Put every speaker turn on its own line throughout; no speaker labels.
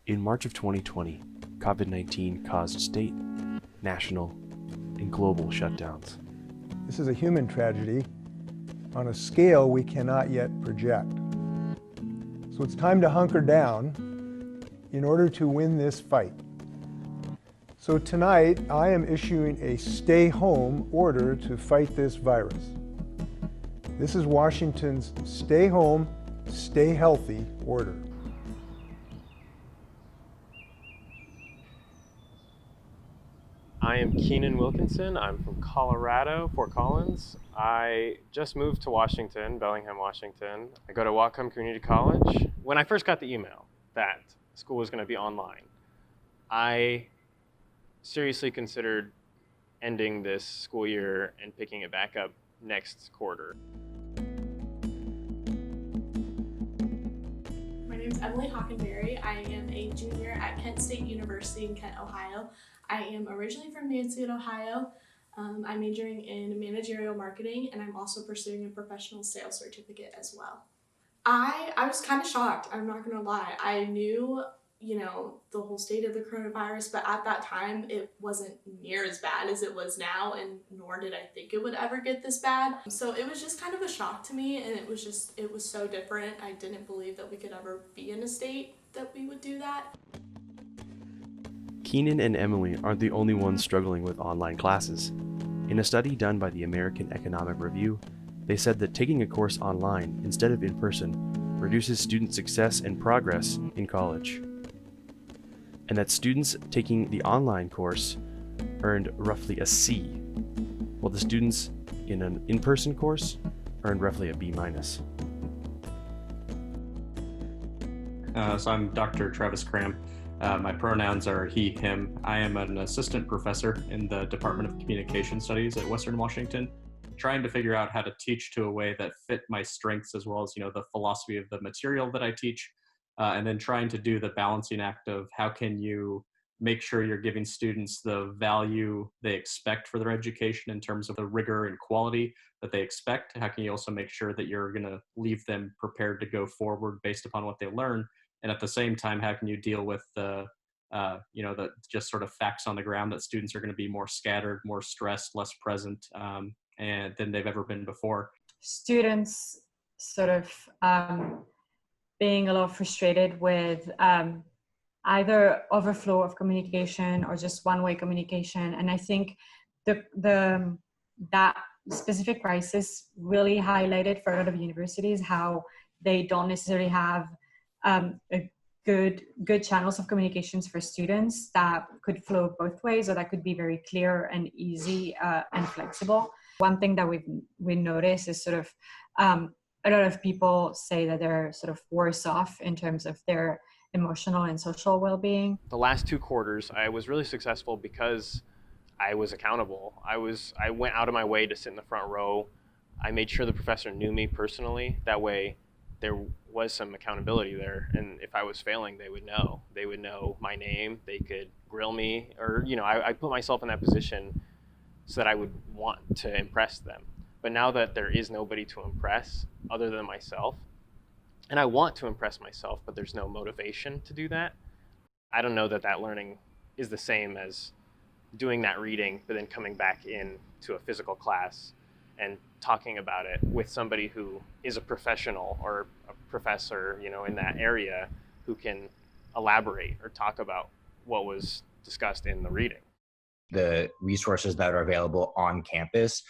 In March of 2020, COVID-19 caused state, national, and global shutdowns.
This is a human tragedy on a scale we cannot yet project. So it's time to hunker down in order to win this fight. So tonight, I am issuing a stay-home order to fight this virus. This is Washington's stay home, stay healthy order.
I am Keenan Wilkinson. I'm from Colorado, Fort Collins. I just moved to Washington, Bellingham, Washington. I go to Whatcom Community College. When I first got the email that school was going to be online, I seriously considered ending this school year and picking it back up next quarter.
My name is Emily Hockenberry. I am a junior at Kent State University in Kent, Ohio. I am originally from Mansfield, Ohio. I'm majoring in managerial marketing, and I'm also pursuing a professional sales certificate as well. I was kind of shocked, I'm not gonna lie. I knew, the whole state of the coronavirus, but at that time it wasn't near as bad as it was now, and nor did I think it would ever get this bad. So it was just kind of a shock to me, and it was so different. I didn't believe that we could ever be in a state that we would do that.
Keenan and Emily aren't the only ones struggling with online classes. In a study done by the American Economic Review, they said that taking a course online instead of in person reduces student success and progress in college, and that students taking the online course earned roughly a C, while the students in an in-person course earned roughly a B-.
So I'm Dr. Travis Cram. My pronouns are he, him. I am an assistant professor in the Department of Communication Studies at Western Washington, trying to figure out how to teach to a way that fit my strengths as well as, the philosophy of the material that I teach, and then trying to do the balancing act of how can you make sure you're giving students the value they expect for their education in terms of the rigor and quality that they expect. How can you also make sure that you're going to leave them prepared to go forward based upon what they learn? And at the same time, how can you deal with the just sort of facts on the ground that students are going to be more scattered, more stressed, less present, and than they've ever been before.
Students sort of being a little frustrated with either overflow of communication or just one-way communication. And I think that specific crisis really highlighted for a lot of universities how they don't necessarily have a good channels of communications for students that could flow both ways, or that could be very clear and easy and flexible. One thing that we notice is sort of a lot of people say that they're sort of worse off in terms of their emotional and social well-being.
The last 2 quarters, I was really successful because I was accountable. I went out of my way to sit in the front row. I made sure the professor knew me personally. That way there was some accountability there, and if I was failing, they would know. They would know my name, they could grill me, or I put myself in that position so that I would want to impress them. But now that there is nobody to impress other than myself, and I want to impress myself, but there's no motivation to do that, I don't know that learning is the same as doing that reading, but then coming back in to a physical class and talking about it with somebody who is a professional or a professor, in that area, who can elaborate or talk about what was discussed in the reading.
The resources that are available on campus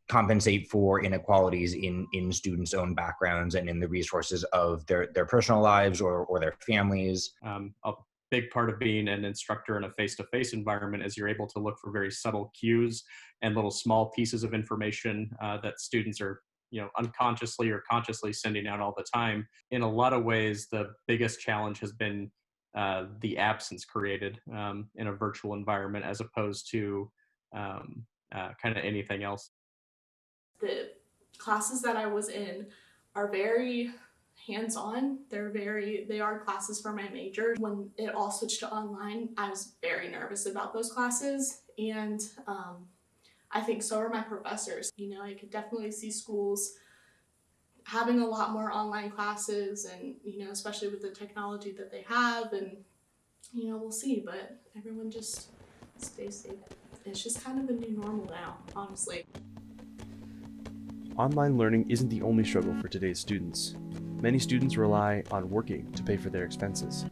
compensate for inequalities in students' own backgrounds and in the resources of their personal lives or their families.
A big part of being an instructor in a face-to-face environment is you're able to look for very subtle cues and little small pieces of information that students are unconsciously or consciously sending out all the time. In a lot of ways, the biggest challenge has been the absence created in a virtual environment as opposed to kind of anything else.
The classes that I was in are very hands-on. They are classes for my major. When it all switched to online, I was very nervous about those classes, and I think so are my professors. I could definitely see schools having a lot more online classes, and especially with the technology that they have, and we'll see, but everyone just stays safe. It's just kind of a new normal now, honestly.
Online learning isn't the only struggle for today's students. Many students rely on working to pay for their expenses.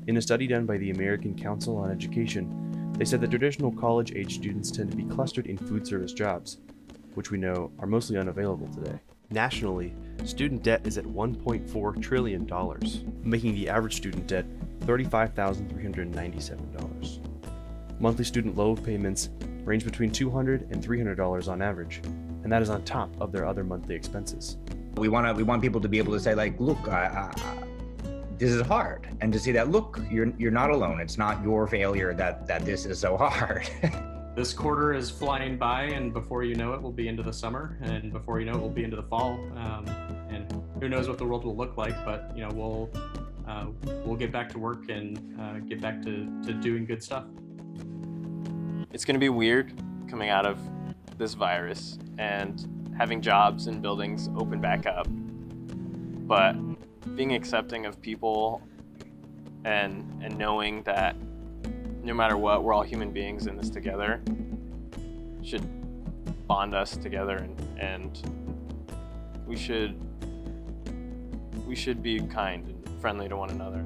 In a study done by the American Council on Education, they said that traditional college-age students tend to be clustered in food service jobs, which we know are mostly unavailable today. Nationally, student debt is at $1.4 trillion, making the average student debt $35,397. Monthly student loan payments range between $200 and $300 on average, and that is on top of their other monthly expenses.
We want people to be able to say, like, look, this is hard, and to see that, look, you're not alone. It's not your failure that this is so hard.
This quarter is flying by, and before you know it, we'll be into the summer, and before you know it, we'll be into the fall. And who knows what the world will look like, but we'll get back to work and get back to doing good stuff.
It's going to be weird coming out of this virus and having jobs and buildings open back up, but being accepting of people and knowing that no matter what, we're all human beings in this together should bond us together, and we should be kind and friendly to one another.